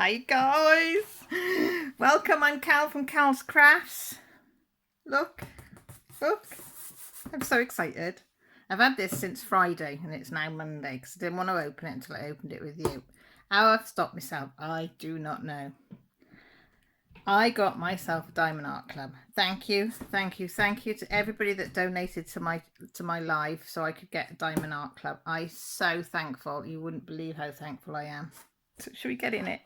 Hi guys, welcome. I'm Cal from Cal's Crafts. Look, I'm so excited. I've had this since Friday and it's now Monday because I didn't want to open it until I opened it with you. How I've stopped myself, I do not know. I got myself a Diamond Art Club. Thank you to everybody that donated to my live so I could get a Diamond Art Club. I'm so thankful. You wouldn't believe how thankful I am. So should we get in it?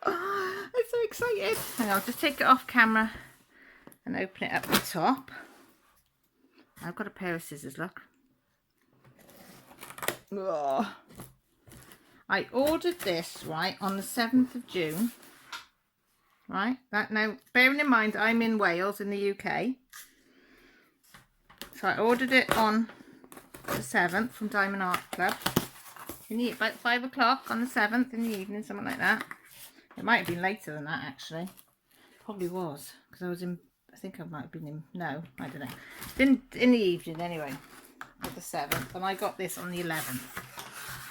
I'm so excited. Hang on, I'll just take it off camera and open it up the top. I've got a pair of scissors, look. Oh. I ordered this, right, on the 7th of June. Right, that now, bearing in mind I'm in Wales in the UK. So I ordered it on the 7th from Diamond Art Club. About 5 o'clock on the 7th in the evening, something like that. It might have been later than that actually. Probably was, because I was in, I think I might have been in, no, I don't know. In the evening anyway, of the 7th, and I got this on the 11th.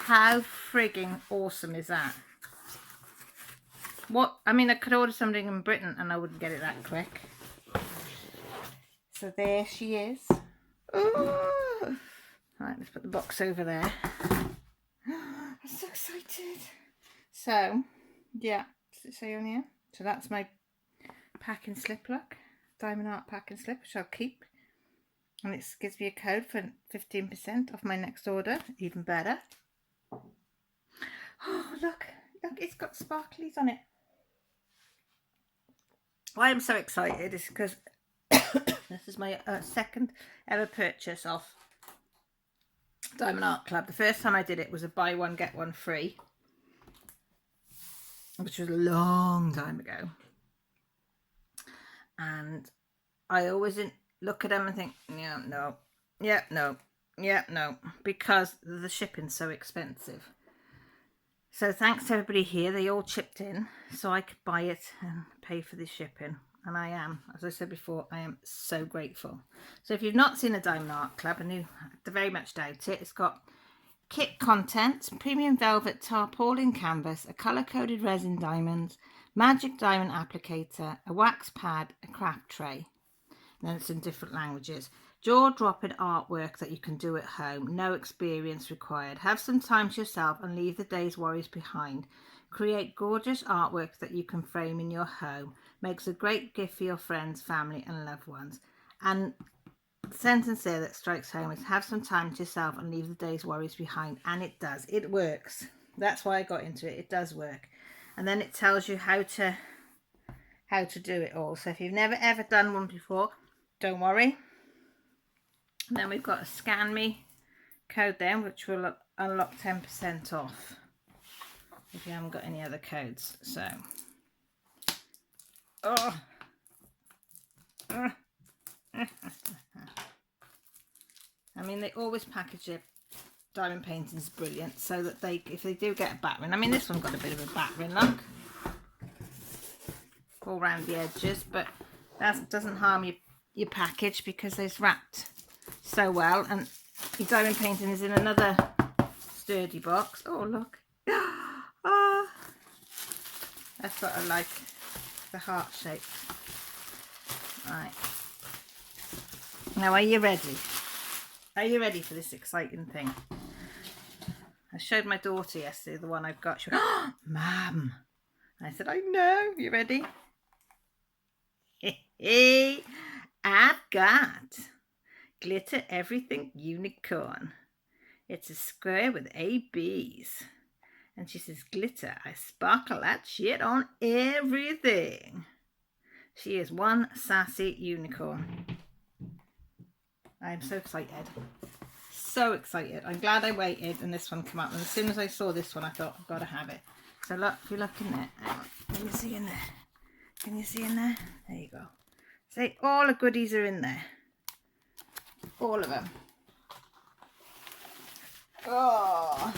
How frigging awesome is that? What, I mean, I could order something in Britain and I wouldn't get it that quick. So there she is. Ooh. Right, let's put the box over there. I'm so excited. So, yeah, does it say on here? So that's my packing slip, look. Diamond Art packing slip, which I'll keep. And it gives me a code for 15% off my next order. Even better. Oh, look, it's got sparklies on it. Why I'm so excited is because this is my second ever purchase of Diamond Art Club. The first time I did it was a buy one get one free, which was a long time ago, and I always look at them and think, yeah, no, because the shipping's so expensive. So thanks to everybody here, they all chipped in so I could buy it and pay for the shipping. And I am, as I said before, I am so grateful. So if you've not seen a Diamond Art Club, and you very much doubt it, it's got kit contents, premium velvet tarpaulin canvas, a colour-coded resin diamonds, magic diamond applicator, a wax pad, a craft tray. And then it's in different languages. Jaw-dropping artwork that you can do at home. No experience required. Have some time to yourself and leave the day's worries behind. Create gorgeous artwork that you can frame in your home. Makes a great gift for your friends, family and loved ones. And the sentence there that strikes home is have some time to yourself and leave the day's worries behind. And it does. It works. That's why I got into it. It does work. And then it tells you how to do it all. So if you've never ever done one before, don't worry. And then we've got a scan me code then, which will unlock 10% off if you haven't got any other codes. So, I mean, they always package their diamond paintings brilliant so that if they do get a battering, I mean, this one got a bit of a battering, look, all around the edges, but that doesn't harm your package because it's wrapped so well. And your diamond painting is in another sturdy box. Oh, look. Oh, that's what I like, the heart shape. Right, now are you ready? Are you ready for this exciting thing? I showed my daughter yesterday the one I've got. She went, oh, Mum. I said, I know. You ready? Hey, I've got Glitter Everything Unicorn. It's a square with ABs. And she says, glitter, I sparkle that shit on everything. She is one sassy unicorn. I'm so excited. So excited. I'm glad I waited and this one came up. And as soon as I saw this one, I thought, I've got to have it. So look, if you look in there. Can you see in there? Can you see in there? There you go. See, all the goodies are in there. All of them. Oh.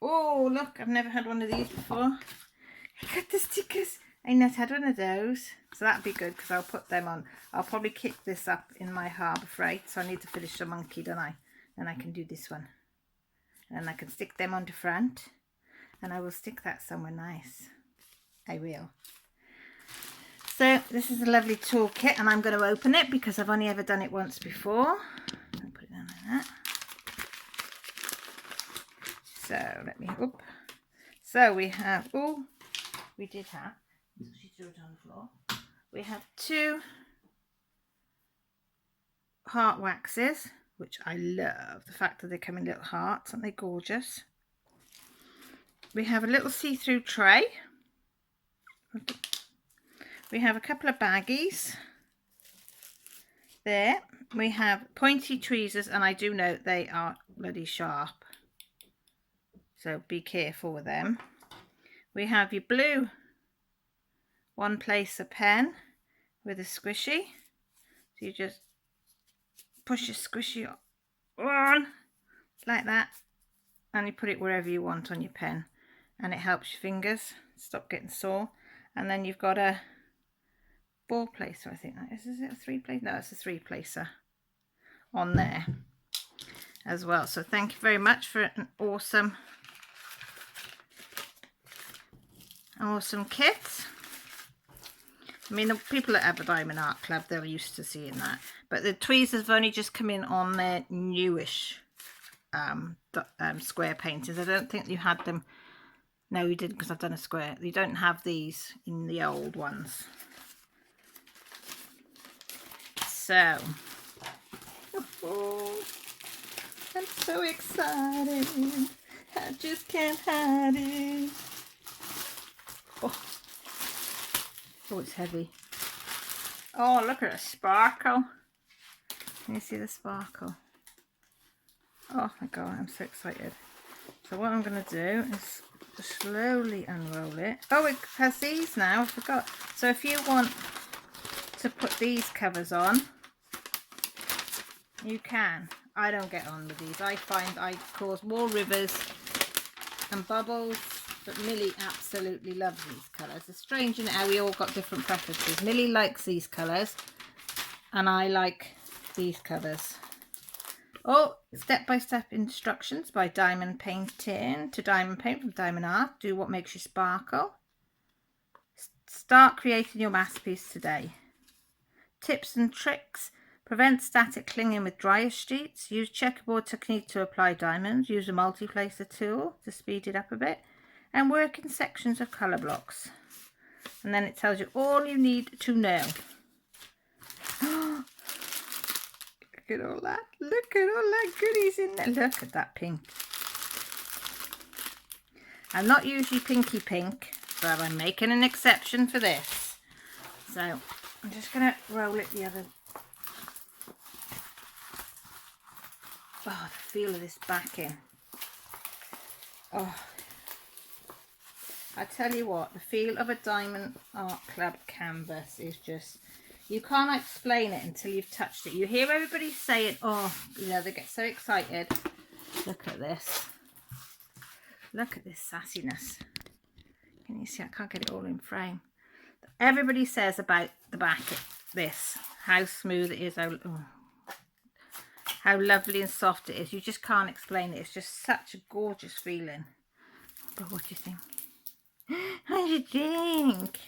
Oh, look, I've never had one of these before. I got the stickers. I've not had one of those. So that'd be good because I'll put them on. I'll probably kick this up in my Harbour Freight. So I need to finish the monkey, don't I? Then I can do this one. And I can stick them on the front. and I will stick that somewhere nice. I will. So this is a lovely toolkit, and I'm going to open it because I've only ever done it once before. I'll put it down like that. So let me, so we have, we did have, she threw it on the floor. We have 2 heart waxes, which I love, the fact that they come in little hearts, aren't they gorgeous? We have a little see-through tray. We have a couple of baggies there. We have pointy tweezers, and I do note they are bloody sharp, so be careful with them. We have your blue one placer pen with a squishy, so you just push your squishy on like that, and you put it wherever you want on your pen, and it helps your fingers stop getting sore. And then you've got a 4 placer, I think that is it a 3 placer? No, it's a 3 placer on there as well. So thank you very much for an awesome kit. I mean, the people at Ever Diamond Art Club, they're used to seeing that, but the tweezers have only just come in on their newish square paintings. I don't think you had them. No, you didn't, because I've done a square. You don't have these in the old ones. So, I'm so excited. I just can't hide it. Oh, it's heavy. Oh, look at the sparkle. Can you see the sparkle? Oh my god, I'm so excited. So what I'm going to do is just slowly unroll it. Oh, it has these now, I forgot. So if you want to put these covers on, you can. I don't get on with these. I find I cause more rivers and bubbles, but Millie absolutely loves these colours. It's strange, isn't it, how we all got different preferences. Millie likes these colours, and I like these colours. Oh, step-by-step instructions by Diamond Painting to Diamond Paint from Diamond Art. Do what makes you sparkle. Start creating your masterpiece today. Tips and tricks. Prevent static clinging with dryer sheets. Use checkerboard technique to apply diamonds. Use a multi-placer tool to speed it up a bit. And work in sections of colour blocks. And then it tells you all you need to know. Look at all that. Look at all that goodies in there. Look at that pink. I'm not usually pinky pink, but I'm making an exception for this. So I'm just going to roll it the other. Oh, the feel of this backing. Oh, I tell you what, the feel of a Diamond Art Club canvas is just, you can't explain it until you've touched it. You hear everybody saying, oh, you know, they get so excited. Look at this. Look at this sassiness. Can you see? I can't get it all in frame. Everybody says about the back of this, how smooth it is, how lovely and soft it is. You just can't explain it. It's just such a gorgeous feeling. But what do you think? How do you think?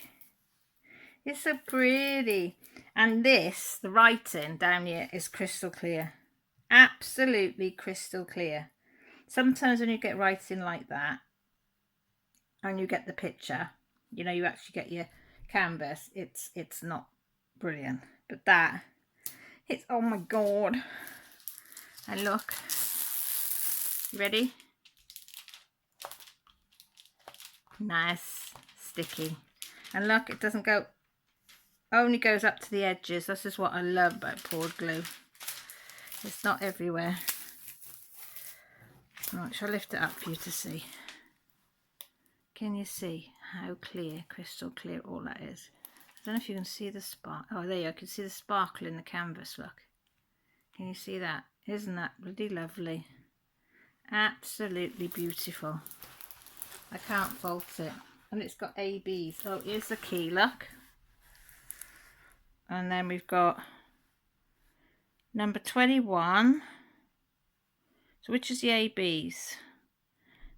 It's so pretty. And this, the writing down here is crystal clear. Absolutely crystal clear. Sometimes when you get writing like that, and you get the picture, you know, you actually get your canvas, it's not brilliant. But that, it's, oh my god. And look, you ready? Nice, sticky. And look, it doesn't go, only goes up to the edges. This is what I love about poured glue. It's not everywhere. Right, shall I lift it up for you to see? Can you see how clear, crystal clear all that is? I don't know if you can see the spark. Oh, there you go. I can see the sparkle in the canvas, look. Can you see that? Isn't that really lovely? Absolutely beautiful. I can't fault it. And it's got ABs. So here's the key, look. And then we've got number 21. So which is the ABs?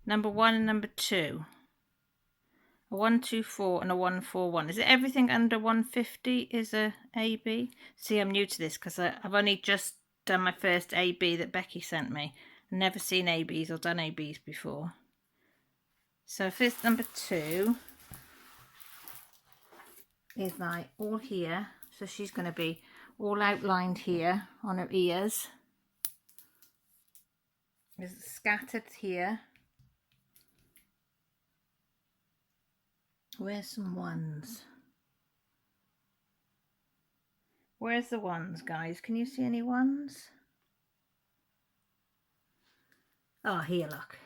Number 1 and number 2. A 124 and a 141. Is it everything under 150 is a AB? See, I'm new to this because I've only just done my first AB that Becky sent me. I've never seen ABs or done ABs before. So fifth number 2 is like all here. So she's going to be all outlined here on her ears. It's scattered here. Where's some ones? Where's the ones, guys? Can you see any ones? Oh, here, look.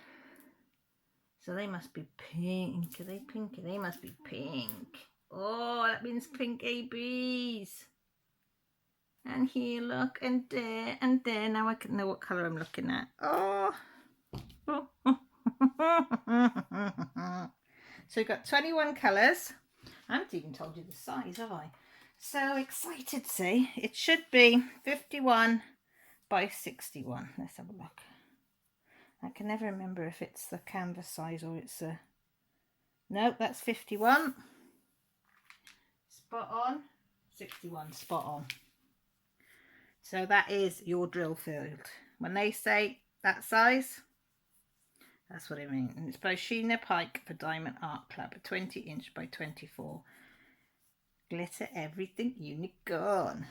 So they must be pink. Are they pinky? They must be pink. Oh, that means pink ABs. And here, look, and there, and there. Now I can know what colour I'm looking at. Oh. So we've got 21 colours. I haven't even told you the size, have I? So excited, see. It should be 51 by 61. Let's have a look. I can never remember if it's the canvas size or it's a... Nope, that's 51. Spot on. 61, spot on. So that is your drill field. When they say that size, that's what I mean. And it's by Sheena Pike for Diamond Art Club, a 20 inch by 24. Glitter Everything Unicorn.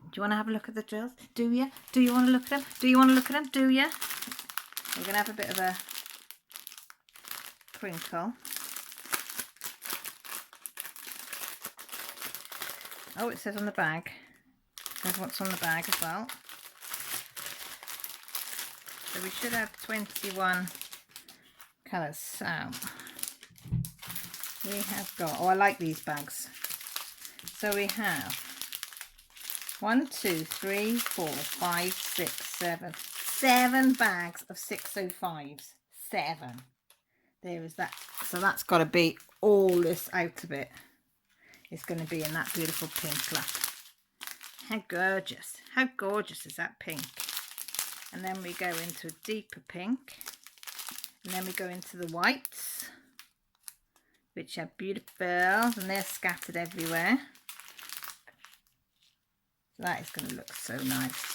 Do you want to have a look at the drills? Do you? Do you want to look at them? Do you want to look at them? Do you? We're going to have a bit of a crinkle. Oh, it says on the bag. There's what's on the bag as well. So we should have 21 colours. So we have got, oh, I like these bags. So we have 1, 2, 3, 4, 5, 6, 7. 7 bags of 605s. 7. There is that. So that's got to be all this out of it. It's going to be in that beautiful pink. Look. How gorgeous. How gorgeous is that pink? And then we go into a deeper pink. And then we go into the whites, which are beautiful. And they're scattered everywhere. So that is going to look so nice.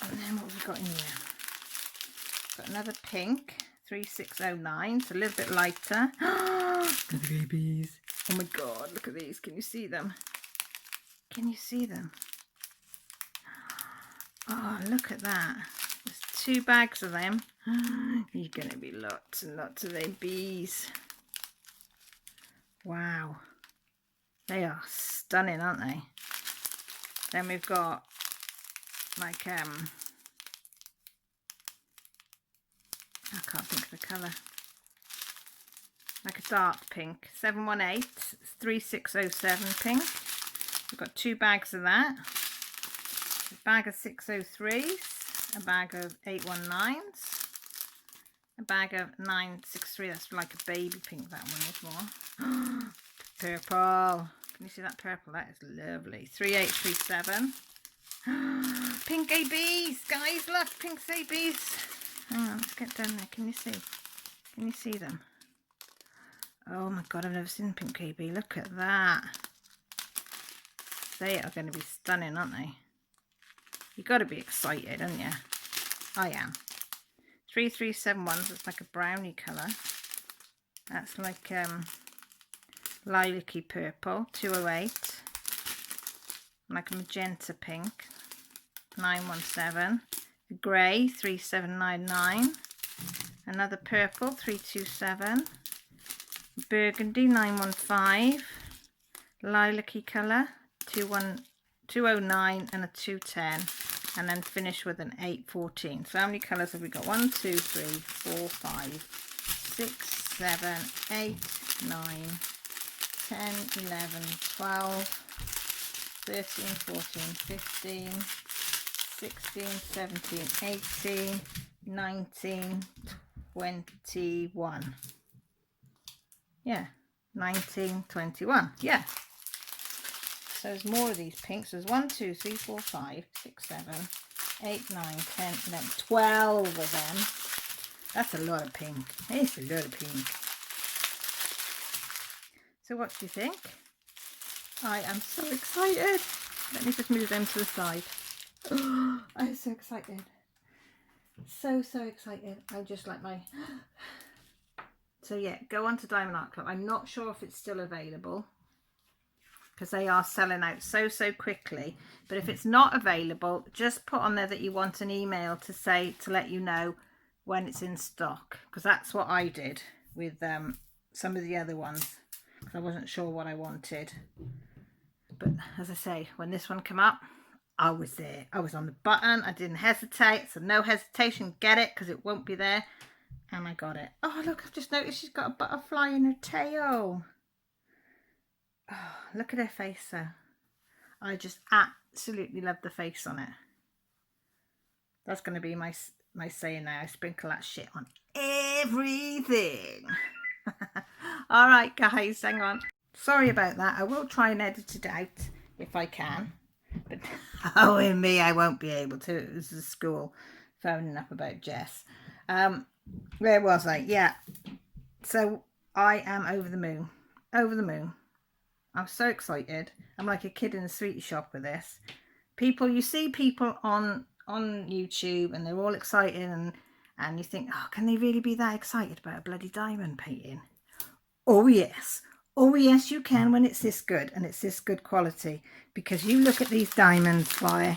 And then what have we got in here? Got another pink, 3609. It's a little bit lighter. Look at the babies. Oh my god, look at these. Can you see them? Can you see them? Oh, look at that. There's 2 bags of them. You're going to be lots and lots of babies. Wow. They are stunning, aren't they? Then we've got like I can't think of the colour. Like a dark pink. 718. It's 3607 pink. We've got 2 bags of that. A bag of 603s. A bag of 819s. A bag of 963. That's like a baby pink, that one is more. Purple. Can you see that purple? That is lovely. 3837. Pink ABs, guys, look, pink ABs. Hang on, let's get down there. Can you see? Can you see them? Oh my god, I've never seen pink AB. Look at that. They are going to be stunning, aren't they? You've got to be excited, haven't you? I am. 3371, so it's like a brownie colour. That's like lilac-y purple. 208. Like a magenta pink. 917. Grey, 3799. Another purple, 327. Burgundy, 915. Lilac-y colour, 209 and a 210. And then finish with an 814. So how many colours have we got? 1, 2, 3, 4, 5, 6, 7, 8, 9, 10, 11, 12, 13, 14, 15, 16, 17, 18, 19, 21. Yeah, 19, 21. Yeah. So there's more of these pinks. There's 1, 2, 3, 4, 5, 6, 7, 8, 9, 10, 11, 12 of them. That's a lot of pink. It's a lot of pink. So what do you think? I am so excited. Let me just move them to the side. Oh, I'm so excited. So excited. I just like my... So yeah, go on to Diamond Art Club. I'm not sure if it's still available because they are selling out so quickly. But if it's not available, just put on there that you want an email to say, to let you know when it's in stock, because that's what I did with some of the other ones, because I wasn't sure what I wanted. But as I say, when this one came up, I was there. I was on the button. I didn't hesitate. So no hesitation, get it, because it won't be there. And I got it. Oh, look, I've just noticed she's got a butterfly in her tail. Oh, look at her face there. I just absolutely love the face on it. That's going to be my saying now. I sprinkle that shit on everything. All right, guys, hang on. Sorry about that. I will try and edit it out if I can. But knowing me, I won't be able to. It was the school phoning up about Jess. Where was I? Yeah. So I am over the moon. Over the moon. I'm so excited. I'm like a kid in a sweetie shop with this. People, you see people on YouTube and they're all excited and you think, oh, can they really be that excited about a bloody diamond painting? Oh yes. Oh yes, you can when it's this good and it's this good quality. Because you look at these diamonds, boy,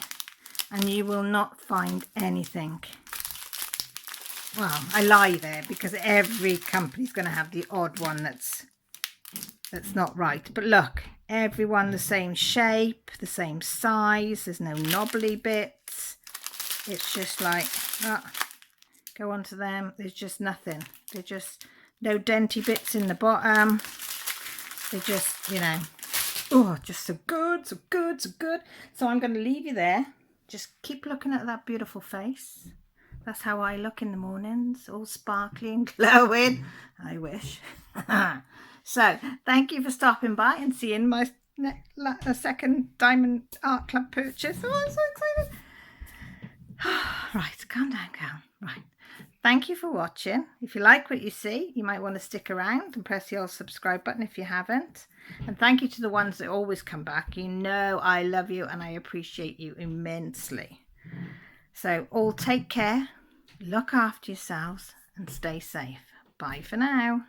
and you will not find anything. Well, I lie there because every company's going to have the odd one that's not right. But look, everyone the same shape, the same size. There's no knobbly bits. It's just like, oh, go on to them. There's just nothing. They're just no denty bits in the bottom. They're just, you know, oh, just so good, so good, so good. So I'm going to leave you there. Just keep looking at that beautiful face. That's how I look in the mornings, all sparkly and glowing. I wish. So, thank you for stopping by and seeing my second Diamond Art Club purchase. Oh, I'm so excited. Right, calm down, Cal. Right. Thank you for watching. If you like what you see, you might want to stick around and press the old subscribe button if you haven't. And thank you to the ones that always come back. You know I love you and I appreciate you immensely. So, all take care, look after yourselves and stay safe. Bye for now.